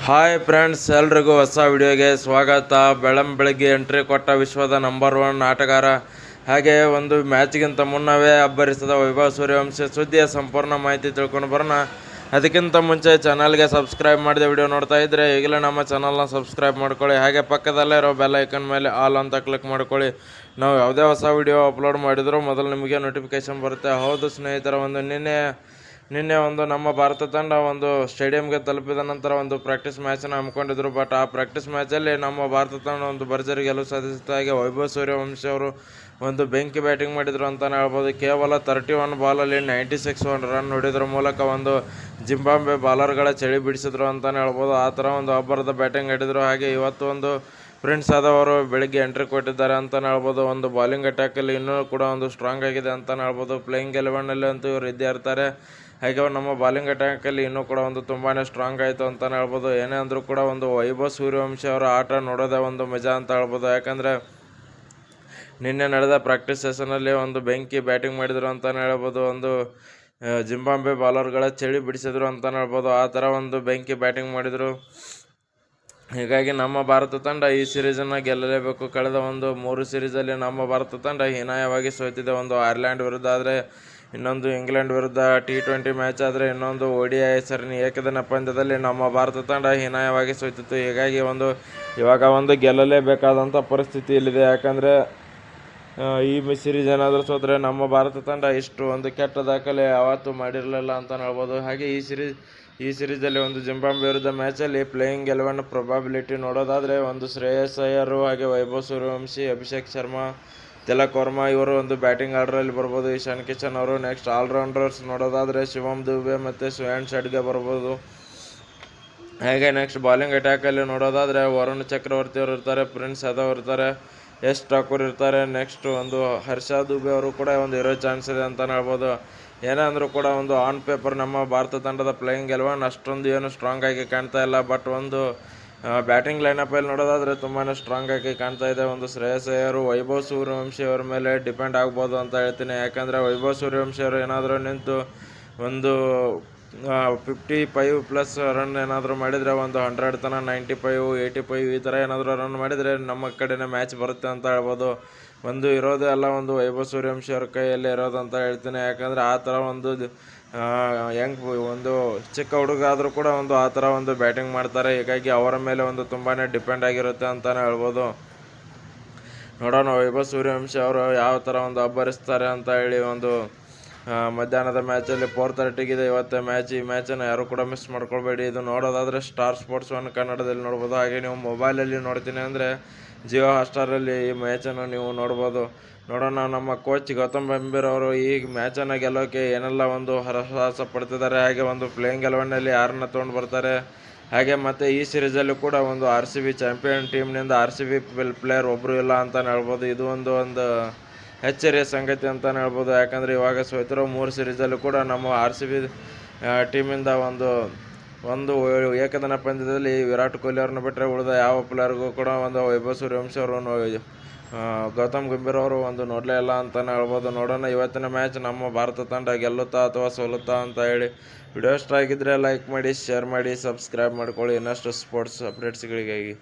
Hi friends, ಎಲ್ರಿಗೂ ಹೊಸ ವಿಡಿಯೋಗೆ ಸ್ವಾಗತ. ಬೆಳಗ್ಗೆ ಎಂಟ್ರಿ ಕೊಟ್ಟ ವಿಶ್ವದ ನಂಬರ್ 1 ಆಟಗಾರ ಹಾಗೆ ಒಂದು ಮ್ಯಾಚ್ಗಿಂತ ಮುನ್ನವೇ ಅಬ್ಬರಿಸಿದ ವೈಭವ್ ಸೂರ್ಯವಂಶಿ ಸುದ್ದಿಯ ಸಂಪೂರ್ಣ ಮಾಹಿತಿ ತಿಳ್ಕೊಂಡು ಬರೋಣ. ಅದಕ್ಕಿಂತ ಮುಂಚೆ ಚಾನಲ್ಗೆ ಸಬ್ಸ್ಕ್ರೈಬ್ ಮಾಡಿದ ವಿಡಿಯೋ ನೋಡ್ತಾ ಇದ್ದರೆ ಈಗಲೇ ನಮ್ಮ ಚಾನಲ್ನ ಸಬ್ಸ್ಕ್ರೈಬ್ ಮಾಡ್ಕೊಳ್ಳಿ. ಹಾಗೆ ಪಕ್ಕದಲ್ಲೇ ಇರೋ ಬೆಲ್ ಐಕನ್ ಮೇಲೆ ಆಲ್ ಅಂತ ಕ್ಲಿಕ್ ಮಾಡ್ಕೊಳ್ಳಿ. ನಾವು ಯಾವುದೇ ಹೊಸ ವಿಡಿಯೋ ಅಪ್ಲೋಡ್ ಮಾಡಿದರೂ ಮೊದಲು ನಿಮಗೆ ನೋಟಿಫಿಕೇಶನ್ ಬರುತ್ತೆ. ಹೌದು ಸ್ನೇಹಿತರ, ನಿನ್ನೆ ನಮ್ಮ ಭಾರತ ತಂಡ ಒಂದು ಸ್ಟೇಡಿಯಂಗೆ ತಲುಪಿದ ನಂತರ ಒಂದು ಪ್ರಾಕ್ಟೀಸ್ ಮ್ಯಾಚನ್ನು ಹಮ್ಮಿಕೊಂಡಿದ್ರು. ಬಟ್ ಆ ಪ್ರಾಕ್ಟೀಸ್ ಮ್ಯಾಚಲ್ಲಿ ನಮ್ಮ ಭಾರತ ತಂಡ ಒಂದು ಭರ್ಜರಿ ಗೆಲುವು ಸಾಧಿಸಿದ. ಹಾಗೆ ವೈಭವ್ ಸೂರ್ಯವಂಶಿ ಅವರು ಒಂದು ಬೆಂಕಿ ಬ್ಯಾಟಿಂಗ್ ಮಾಡಿದರು ಅಂತಲೇ ಹೇಳ್ಬೋದು. ಕೇವಲ 31 ಬಾಲಲ್ಲಿ 96 ರನ್ ಹೊಡೆಯೋದ್ರ ಮೂಲಕ ಒಂದು ಜಿಂಬಾಬ್ವೆ ಬಾಲರ್ಗಳ ಚಳಿ ಬಿಡಿಸಿದ್ರು ಅಂತಲೇ ಹೇಳ್ಬೋದು. ಆ ಥರ ಒಂದು ಅಬ್ಬರದ ಬ್ಯಾಟಿಂಗ್ ಆಡಿದರು. ಹಾಗೆ ಇವತ್ತು ಒಂದು ಪ್ರಿನ್ಸ್ ಯಾದವ್ ಅವರು ಬೆಳಿಗ್ಗೆ ಎಂಟ್ರಿ ಕೊಟ್ಟಿದ್ದಾರೆ ಅಂತಲೇ ಹೇಳ್ಬೋದು. ಒಂದು ಬಾಲಿಂಗ್ ಅಟ್ಯಾಕಲ್ಲಿ ಇನ್ನೂ ಕೂಡ ಒಂದು ಸ್ಟ್ರಾಂಗ್ ಆಗಿದೆ ಅಂತಲೇ ಹೇಳ್ಬೋದು. ಪ್ಲೇಯಿಂಗ್ 11ನಲ್ಲಿ ಅಂತೂ ಇವರು ಇದ್ದೇ ಇರ್ತಾರೆ. ಹಾಗೆ ನಮ್ಮ ಬಾಲಿಂಗ್ ಅಟ್ಯಾಕಲ್ಲಿ ಇನ್ನೂ ಕೂಡ ಒಂದು ತುಂಬಾ ಸ್ಟ್ರಾಂಗ್ ಆಯಿತು ಅಂತಲೇ ಹೇಳ್ಬೋದು. ಏನೇ ಅಂದರೂ ಕೂಡ ಒಂದು ವೈಭವ್ ಸೂರ್ಯವಂಶಿ ಅವರ ಆಟ ನೋಡೋದೇ ಒಂದು ಮಜಾ ಅಂತ ಹೇಳ್ಬೋದು. ಯಾಕಂದರೆ ನಿನ್ನೆ ನಡೆದ ಪ್ರಾಕ್ಟೀಸ್ ಸೆಷನಲ್ಲಿ ಒಂದು ಬೆಂಕಿ ಬ್ಯಾಟಿಂಗ್ ಮಾಡಿದರು ಅಂತಲೇ ಹೇಳ್ಬೋದು. ಒಂದು ಜಿಂಬಾಬ್ವೆ ಬಾಲರ್ಗಳ ಚಳಿ ಬಿಡಿಸಿದ್ರು ಅಂತಲೇ ಹೇಳ್ಬೋದು. ಆ ಥರ ಒಂದು ಬೆಂಕಿ ಬ್ಯಾಟಿಂಗ್ ಮಾಡಿದರು. ಹೀಗಾಗಿ ನಮ್ಮ ಭಾರತ ತಂಡ ಈ ಸೀರೀಸನ್ನು ಗೆಲ್ಲಲೇಬೇಕು. ಕಳೆದ ಒಂದು 3 ಸೀರೀಸಲ್ಲಿ ನಮ್ಮ ಭಾರತ ತಂಡ ಹೀನಾಯವಾಗಿ ಸೋತಿದೆ. ಒಂದು ಐರ್ಲೆಂಡ್ ವಿರುದ್ಧ ಆದರೆ, ಇನ್ನೊಂದು ಇಂಗ್ಲೆಂಡ್ ವಿರುದ್ಧ T20 ಮ್ಯಾಚ್ ಆದರೆ, ಇನ್ನೊಂದು ODI ಸರಣಿ ಏಕದಿನ ಪಂದ್ಯದಲ್ಲಿ ನಮ್ಮ ಭಾರತ ತಂಡ ಹೀನಾಯವಾಗಿ ಸೋತಿತ್ತು. ಹೀಗಾಗಿ ಇವಾಗ ಒಂದು ಗೆಲ್ಲಲೇಬೇಕಾದಂಥ ಪರಿಸ್ಥಿತಿ ಇಲ್ಲಿದೆ. ಯಾಕಂದರೆ ಈ ಸೀರೀಸ್ ಏನಾದರೂ ಸೋತ್ರೆ ನಮ್ಮ ಭಾರತ ತಂಡ ಇಷ್ಟು ಒಂದು ಕೆಟ್ಟ ದಾಖಲೆ ಯಾವತ್ತೂ ಮಾಡಿರಲಿಲ್ಲ ಅಂತ ಹೇಳ್ಬೋದು. ಹಾಗೆ ಈ ಸೀರೀಸಲ್ಲಿ ಒಂದು ಜಿಂಬಾಬ್ವೆ ವಿರುದ್ಧ ಮ್ಯಾಚಲ್ಲಿ ಪ್ಲೇಯಿಂಗ್ 11 ಪ್ರೊಬಾಬಿಲಿಟಿ ನೋಡೋದಾದರೆ, ಒಂದು ಶ್ರೇಯಸ್ ಅಯ್ಯರ್, ಹಾಗೆ ವೈಭವ್ ಸೂರ್ಯವಂಶಿ, ಅಭಿಷೇಕ್ ಶರ್ಮಾ, ತಿಲಕ್ ವರ್ಮಾ ಇವರು ಒಂದು ಬ್ಯಾಟಿಂಗ್ ಆರ್ಡ್ರಲ್ಲಿ ಬರ್ಬೋದು. ಇಶಾನ್ ಕಿಶನ್ ಅವರು. ನೆಕ್ಸ್ಟ್ ಆಲ್ರೌಂಡರ್ಸ್ ನೋಡೋದಾದರೆ ಶಿವಮ್ ದುಬೆ ಮತ್ತು ಶ್ರೇಯಸ್ ಅಯ್ಯರ್ಗೆ ಬರ್ಬೋದು. ಹಾಗೆ ನೆಕ್ಸ್ಟ್ ಬಾಲಿಂಗ್ ಅಟ್ಯಾಕಲ್ಲಿ ನೋಡೋದಾದರೆ ವರುಣ್ ಚಕ್ರವರ್ತಿ ಅವರು ಇರ್ತಾರೆ, ಪ್ರಿನ್ಸ್ ಯಾದವ್ ಇರ್ತಾರೆ, ಯಶ್ ಠಾಕೂರ್ ಇರ್ತಾರೆ. ನೆಕ್ಸ್ಟ್ ಒಂದು ಹರ್ಷ ದುಬೆ ಅವರು ಕೂಡ ಒಂದು ಇರೋ ಚಾನ್ಸ್ ಇದೆ ಅಂತಲೇ ಹೇಳ್ಬೋದು. ಏನೇ ಅಂದರೂ ಕೂಡ ಒಂದು ಆನ್ ಪೇಪರ್ ನಮ್ಮ ಭಾರತ ತಂಡದ ಪ್ಲೇಯಿಂಗ್ 11 ಅಷ್ಟೊಂದು ಏನು ಸ್ಟ್ರಾಂಗ್ ಆಗಿ ಕಾಣ್ತಾ ಇಲ್ಲ. ಬಟ್ ಒಂದು ಬ್ಯಾಟಿಂಗ್ ಲೈನಪ್ಪಲ್ಲಿ ನೋಡೋದಾದರೆ ತುಂಬಾ ಸ್ಟ್ರಾಂಗ್ ಆಗಿ ಕಾಣ್ತಾ ಇದೆ. ಒಂದು ಶ್ರೇಯಸ್ ಅಯ್ಯರ್, ವೈಭವ್ ಸೂರ್ಯವಂಶಿ ಅವರ ಮೇಲೆ ಡಿಪೆಂಡ್ ಆಗ್ಬೋದು ಅಂತ ಹೇಳ್ತೀನಿ. ಯಾಕಂದರೆ ವೈಭವ್ ಸೂರ್ಯವಂಶಿ ಅವರು ಏನಾದರೂ ನಿಂತು ಒಂದು 55+ ರನ್ ಏನಾದರೂ ಮಾಡಿದರೆ, ಒಂದು 100 ತನಕ 95, 85 ಈ ಥರ ಏನಾದರೂ ರನ್ ಮಾಡಿದರೆ ನಮ್ಮ ಕಡೆನೇ ಮ್ಯಾಚ್ ಬರುತ್ತೆ ಅಂತ ಹೇಳ್ಬೋದು. ಒಂದು ಇರೋದೇ ಅಲ್ಲ, ಒಂದು ವೈಭವ್ ಸೂರ್ಯವಂಶಿ ಅವ್ರ ಕೈಯಲ್ಲಿ ಇರೋದು ಅಂತ ಹೇಳ್ತೀನಿ. ಯಾಕಂದರೆ ಆ ಥರ ಒಂದು ಒಂದು ಚಿಕ್ಕ ಹುಡುಗ ಆದರೂ ಕೂಡ ಒಂದು ಆ ಥರ ಒಂದು ಬ್ಯಾಟಿಂಗ್ ಮಾಡ್ತಾರೆ. ಹೀಗಾಗಿ ಅವರ ಮೇಲೆ ಒಂದು ತುಂಬಾ ಡಿಪೆಂಡ್ ಆಗಿರುತ್ತೆ ಅಂತಲೇ ಹೇಳ್ಬೋದು. ನೋಡೋಣ ವೈಭವ್ ಸೂರ್ಯವಂಶಿ ಅವರು ಯಾವ ಥರ ಒಂದು ಅಬ್ಬರಿಸ್ತಾರೆ ಅಂತ ಹೇಳಿ. ಒಂದು ಮಧ್ಯಾಹ್ನದ ಮ್ಯಾಚಲ್ಲಿ 4:30 ಇವತ್ತು ಮ್ಯಾಚ್. ಈ ಮ್ಯಾಚನ್ನು ಯಾರು ಕೂಡ ಮಿಸ್ ಮಾಡ್ಕೊಳ್ಬೇಡಿ. ಇದು ನೋಡೋದಾದರೆ ಸ್ಟಾರ್ ಸ್ಪೋರ್ಟ್ಸ್ 1 ಕನ್ನಡದಲ್ಲಿ ನೋಡ್ಬೋದು. ಹಾಗೆ ನೀವು ಮೊಬೈಲಲ್ಲಿ ನೋಡ್ತೀನಿ ಅಂದರೆ ಜಿಯೋ ಹಾಟ್ಸ್ಟಾರಲ್ಲಿ ಈ ಮ್ಯಾಚನ್ನು ನೀವು ನೋಡ್ಬೋದು. ನೋಡೋಣ ನಮ್ಮ ಕೋಚ್ ಗೌತಮ್ ಗಂಭೀರ್ ಅವರು ಈ ಮ್ಯಾಚನ್ನು ಗೆಲ್ಲೋಕ್ಕೆ ಏನೆಲ್ಲ ಒಂದು ಹರಸಾಹಸ ಪಡ್ತಿದ್ದಾರೆ, ಹಾಗೆ ಒಂದು ಪ್ಲೇಯಿಂಗ್ 11ನಲ್ಲಿ ಯಾರನ್ನ ತೊಗೊಂಡು ಬರ್ತಾರೆ, ಹಾಗೆ ಮತ್ತು ಈ ಸೀರೀಸಲ್ಲೂ ಕೂಡ ಒಂದು RCB ಚಾಂಪಿಯನ್ ಟೀಮ್ನಿಂದ RCB ಪ್ಲೇಯರ್ ಒಬ್ಬರು ಇಲ್ಲ ಅಂತಲೇ ಹೇಳ್ಬೋದು. ಇದು ಒಂದು ಅಚ್ಚರಿಯ ಸಂಗತಿ ಅಂತಲೇ ಹೇಳ್ಬೋದು. ಯಾಕಂದರೆ ಇವಾಗ ಸೋತಿರೋ 3 ಸೀರೀಸಲ್ಲೂ ಕೂಡ ನಮ್ಮ RCB ಟೀಮಿಂದ ಒಂದು ಏಕದಿನ ಪಂದ್ಯದಲ್ಲಿ ವಿರಾಟ್ ಕೊಹ್ಲಿ ಅವ್ರನ್ನ ಬಿಟ್ಟರೆ ಉಳಿದ ಯಾವ ಪ್ಲೇಯರ್ಗೂ ಕೂಡ ಒಂದು ವೈಭವ್ ಸೂರ್ಯವಂಶಿ ಅವರು ಗೌತಮ್ ಗಂಭೀರ್ ಅವರು ಒಂದು ನೋಡಲೇ ಇಲ್ಲ ಅಂತಲೇ ಹೇಳ್ಬೋದು. ನೋಡೋಣ ಇವತ್ತಿನ ಮ್ಯಾಚ್ ನಮ್ಮ ಭಾರತ ತಂಡ ಗೆಲ್ಲುತ್ತಾ ಅಥವಾ ಸೋಲುತ್ತಾ ಅಂತ ಹೇಳಿ. ವಿಡಿಯೋ ಇಷ್ಟ ಆಗಿದ್ದರೆ ಲೈಕ್ ಮಾಡಿ, ಶೇರ್ ಮಾಡಿ, ಸಬ್ಸ್ಕ್ರೈಬ್ ಮಾಡ್ಕೊಳ್ಳಿ ಇನ್ನಷ್ಟು ಸ್ಪೋರ್ಟ್ಸ್ ಅಪ್ಡೇಟ್ಸ್ಗಳಿಗಾಗಿ.